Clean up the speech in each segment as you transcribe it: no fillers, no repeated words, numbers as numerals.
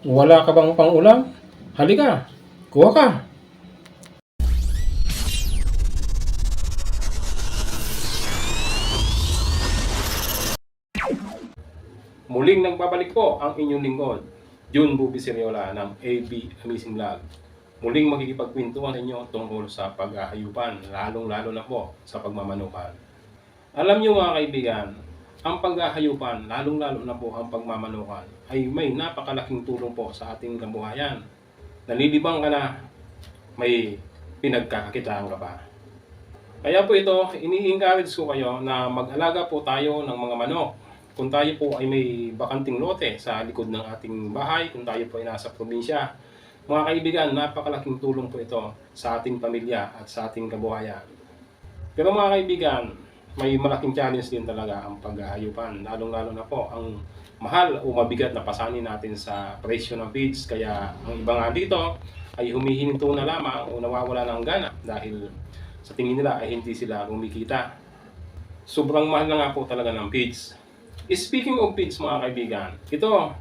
Wala ka bang pang-ulam? Halika, kuha ka. Muling nagbabalik po ang inyong lingkod, June Bubi Seriola ng AB Amazing Vlog. Muling magkikipagkwentuhan sa inyo tungkol sa pag-ahayupan, lalong-lalo na po sa pagmamanukan. Alam niyo mga kaibigan, ang pag-ahayupan, lalong-lalo na po ang pagmamanukan, ay may napakalaking tulong po sa ating kabuhayan. Nalilibang ka na, may pinagkakakitaan ka pa. Kaya po ito, ini-encourage ko kayo na mag-alaga po tayo ng mga manok. Kung tayo po ay may bakanting lote sa likod ng ating bahay, kung tayo po ay nasa probinsya, mga kaibigan, napakalaking tulong po ito sa ating pamilya at sa ating kabuhayan. Pero mga kaibigan, may malaking challenge din talaga ang paghahayupan. Lalong-lalo na po ang mahal o mabigat na pasanin natin sa presyo ng feeds. Kaya ang iba nga dito ay humihinto na lamang o nawawala ng gana dahil sa tingin nila ay hindi sila kumikita. Sobrang mahal na nga po talaga ng feeds. Speaking of feeds mga kaibigan, ito,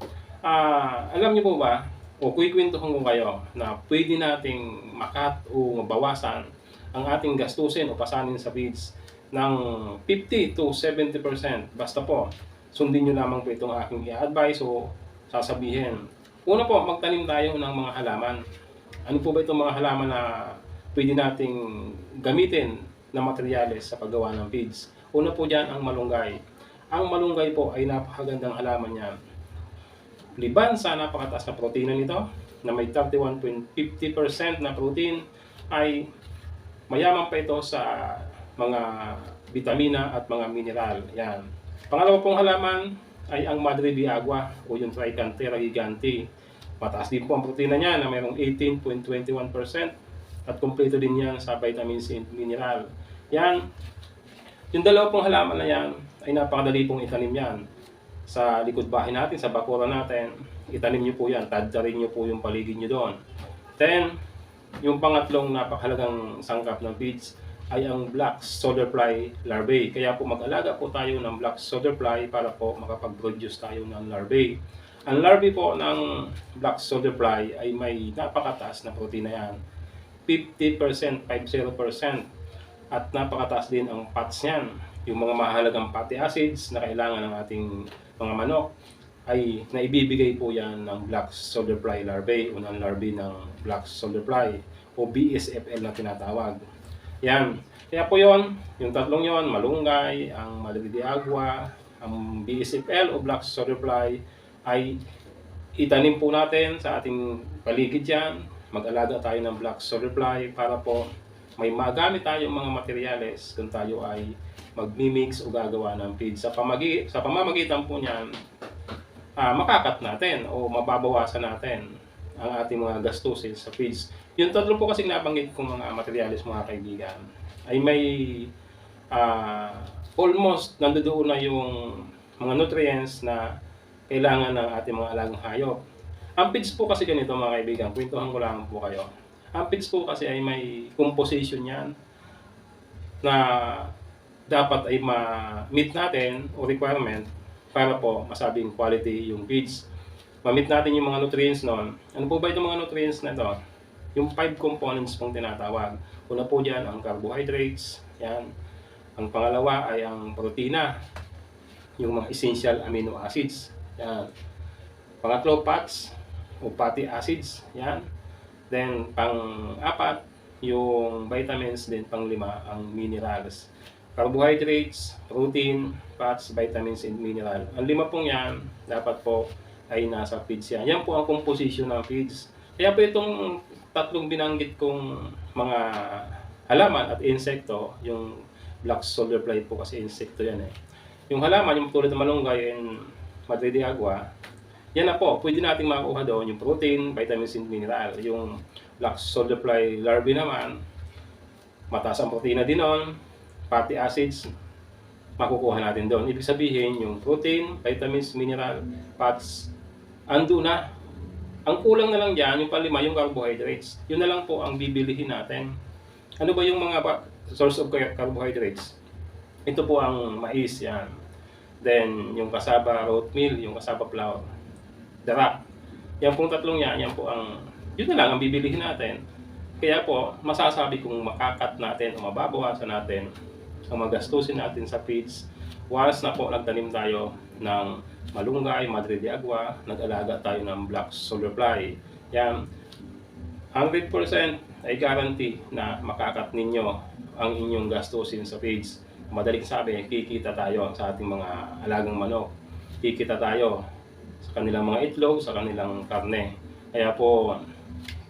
alam niyo po ba, o kukwentuhan ko kayo na pwede nating makat o mabawasan ang ating gastusin o pasanin sa feeds ng 50 to 70%. Basta po, sundin nyo lamang po itong aking i-advise o sasabihin. Una po, magtanim tayo ng mga halaman. Ano po ba itong mga halaman na pwede nating gamitin na materyales sa paggawa ng feeds? Una po dyan ang malunggay. Ang malunggay po ay napakagandang halaman yan. Liban sa napakataas na protina nito, na may 31.50% na protein, ay mayaman pa ito sa mga vitamina at mga mineral. Yan. Pangalawa pong halaman ay ang Madre de Agua o yung Tricanthera gigantea. Mataas din po ang protina niya na mayroong 18.21% at kumpleto din yan sa vitamins and mineral. Yan. Yung dalawa pong halaman na yan ay napakadali pong itanim yan. Sa likod bahay natin, sa bakuran natin, itanim nyo po yan, tadyarin nyo po yung paligid nyo doon. Then, yung pangatlong napakahalagang sangkap ng feeds ay ang black soldier-fly larvae. Kaya po mag-alaga po tayo ng black soldier-fly para po makapag-produce tayo ng larvae. Ang larvae po ng black soldier-fly ay may napakataas na protina yan. 50%, 50%. At napakataas din ang fats niyan. Yung mga mahalagang fatty acids na kailangan ng ating mga manok ay naibibigay po yan ng black soldier-fly larvae o ng larvae ng black soldier-fly o BSFL na tinatawag. Yan. Kaya po yon, yung tatlong yon, malunggay, ang Madre de Agua, ang BSFL o black soldier-fly ay itanim po natin sa ating paligid yan. Mag-alaga tayo ng black soldier-fly para po may magamit tayong mga materyales kung tayo ay magmimix o gagawa ng feed. Sa pamamagitan po niyan, makakat natin o mababawasan natin ang ating mga gastusin sa feeds. Yung tatlo po kasi nabanggit kong mga materyales mga kaibigan ay may almost nandoon na yung mga nutrients na kailangan ng ating mga alagang hayop. Ang feeds po kasi ganito mga kaibigan, kwentuhan ko lang po kayo. Ang feeds po kasi ay may composition yan na dapat ay ma-meet natin o requirement para po masabing quality yung feeds. Ma-meet natin yung mga nutrients noon. Ano po ba itong mga nutrients na ito? Yung 5 components pong tinatawag. Una po dyan ang carbohydrates. Yan. Ang pangalawa ay ang protina. Yung mga essential amino acids. Yan. Pangatlo, fats o fatty acids. Yan. Then, pang-apat, yung vitamins. Then, pang-lima, ang minerals. Carbohydrates, protein, fats, vitamins, and mineral. Ang lima pong yan, dapat po ay nasa feeds yan. Yan po ang composition ng feeds. Kaya po itong tatlong binanggit kong mga halaman at insekto, yung black soldier-fly po kasi insekto yan eh. Yung halaman, yung tulad ng malunggay and Madre de Agua, yan na po, pwede natin makuha doon yung protein, vitamins, and mineral. Yung black soldier-fly larvae naman, mataas ang protina din noon, fatty acids, makukuha natin doon. Ibig sabihin, yung protein, vitamins, mineral, fats, ando na. Ang kulang na lang dyan, yung palima, yung carbohydrates. Yun na lang po ang bibilihin natin. Ano ba yung mga source of carbohydrates? Ito po ang mais, yan. Then, yung cassava oatmeal, yung cassava flour. Darak. Yan pong tatlong yan po yun na lang ang bibilihin natin. Kaya po, masasabi kong makakat natin o mababawasan natin ang magastusin natin sa feeds once na po nagtanim tayo ng malunggay, Madre de Agua, nag-alaga tayo ng black soldier fly. Yan, 100% ay guarantee na makakat ninyo ang inyong gastusin sa feeds. Madaling sabi, kikita tayo sa ating mga alagang manok. Kikita tayo sa kanilang mga itlog, sa kanilang karne. Kaya po,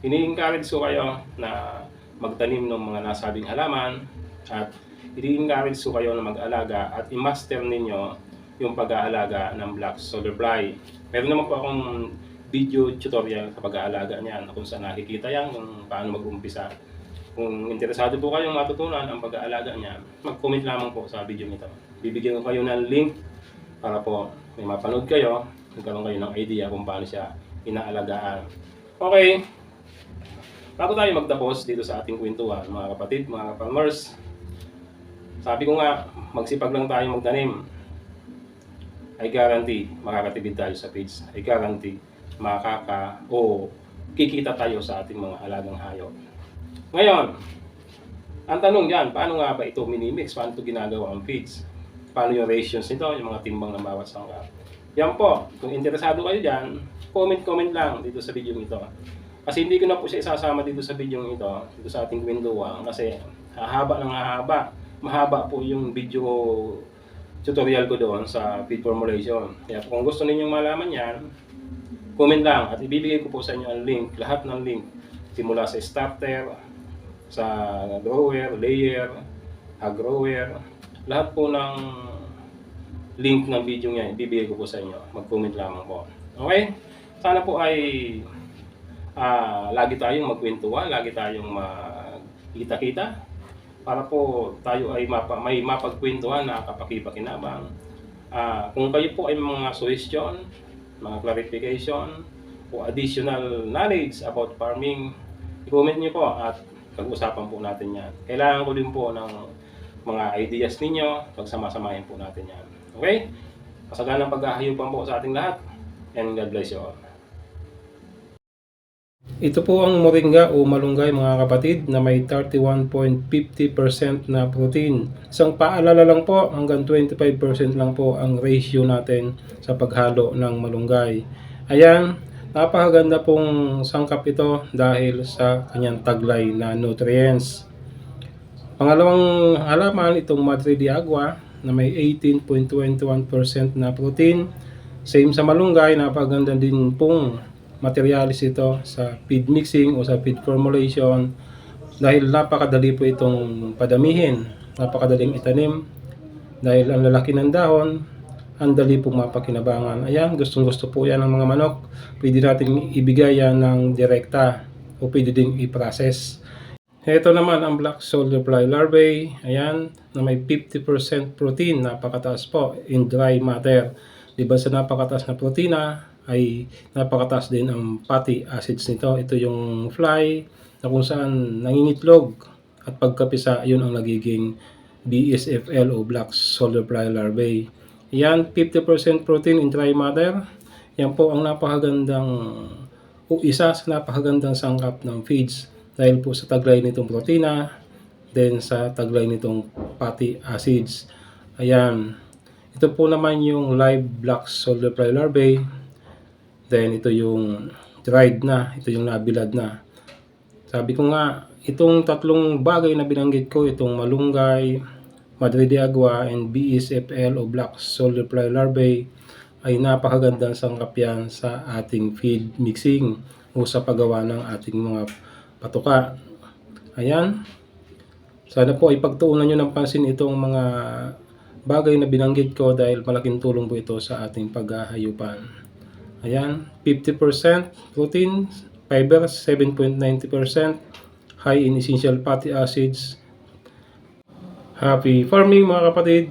ini-encourage ko kayo na magtanim ng mga nasabing halaman at ini-encourage ko kayo na mag-alaga at i-master ninyo yung pag-aalaga ng black soldier fly. Meron naman po akong video tutorial sa pag-aalaga niyan kung saan nakikita yan kung paano mag-umpisa. Kung interesado po kayong matutunan ang pag-aalaga niyan, mag-comment lamang po sa video nito. Bibigyan ko kayo ng link para po may mapanood kayo, magkaroon kayo ng idea kung paano siya inaalagaan. Okay, bago tayo magtapos dito sa ating kwentuhan, mga kapatid, mga farmers, sabi ko nga, magsipag lang tayo magtanim. I guarantee makakatipid tayo sa feeds. I guarantee kikita tayo sa ating mga alagang hayop. Ngayon, ang tanong dyan, paano nga ba ito minimix? Paano ito ginagawa ang feeds? Paano yung ratios nito, yung mga timbang ng bawat sangkap? Yan po, kung interesado kayo dyan, comment lang dito sa video nito. Kasi hindi ko na po siya isasama dito sa video nito, dito sa ating kwentuhan, kasi hahaba ng hahaba. Mahaba po yung video tutorial ko doon sa feed formulation. Kaya kung gusto ninyong malaman yan, comment lang at ibibigay ko po sa inyo ang link, lahat ng link, simula sa starter, sa grower, layer, grower, lahat po ng link ng video niya, ibibigay ko po sa inyo. Mag-comment lamang po. Okay? Sana po ay lagi tayong magkwentuhan, lagi tayong magkita-kita para po tayo ay may mapagkwentuhan na kapakipakinabang. Kung kayo po ay mga suggestion, mga clarification o additional knowledge about farming, i-comment nyo po at pag-usapan po natin yan. Kailangan ko din po ng mga ideas ninyo, pagsama-samahin po natin yan. Okay? Kasaganang paghahayupan po sa ating lahat, and God bless you all. Ito po ang moringa o malunggay mga kapatid na may 31.50% na protein. Isang paalala lang po, hanggang 25% lang po ang ratio natin sa paghalo ng malunggay. Ayan, napakaganda pong sangkap ito dahil sa kanyang taglay na nutrients. Pangalawang halaman, itong Madre de Agua na may 18.21% na protein. Same sa malunggay, napakaganda din pong materialis ito sa feed mixing o sa feed formulation dahil napakadali po itong padamihin, napakadaling itanim dahil ang lalaki ng dahon, ang dali pong mapakinabangan. Ayan, gustong gusto po yan ng mga manok. Pwede natin ibigay yan ng direkta o pwede din i-process. Ito naman ang black soldier fly larvae, ayan, na may 50% protein, napakataas po in dry matter. Diba sa napakataas na protina ay napakataas din ang fatty acids nito. Ito yung fly na kung saan nangingitlog at pagkapisa, yun ang nagiging BSFL o black soldier fly larvae. Yan, 50% protein in dry matter. Yan po ang napakagandang o isa sa napakagandang sangkap ng feeds dahil po sa taglay nitong protina, then sa taglay nitong fatty acids. Ayan, ito po naman yung live black soldier fly larvae. Then ito yung dried na, ito yung nabilad na. Sabi ko nga, itong tatlong bagay na binanggit ko, itong malunggay, Madre de Agua, and BSFL o black soldier fly larvae ay napakagandang sangkap yan sa ating feed mixing o sa paggawa ng ating mga patuka. Ayan. Sana po ay pagtuunan nyo ng pansin itong mga bagay na binanggit ko dahil malaking tulong po ito sa ating paghahayupan. Ayan, 50% protein, fiber 7.90%, high in essential fatty acids. Happy farming mga kapatid!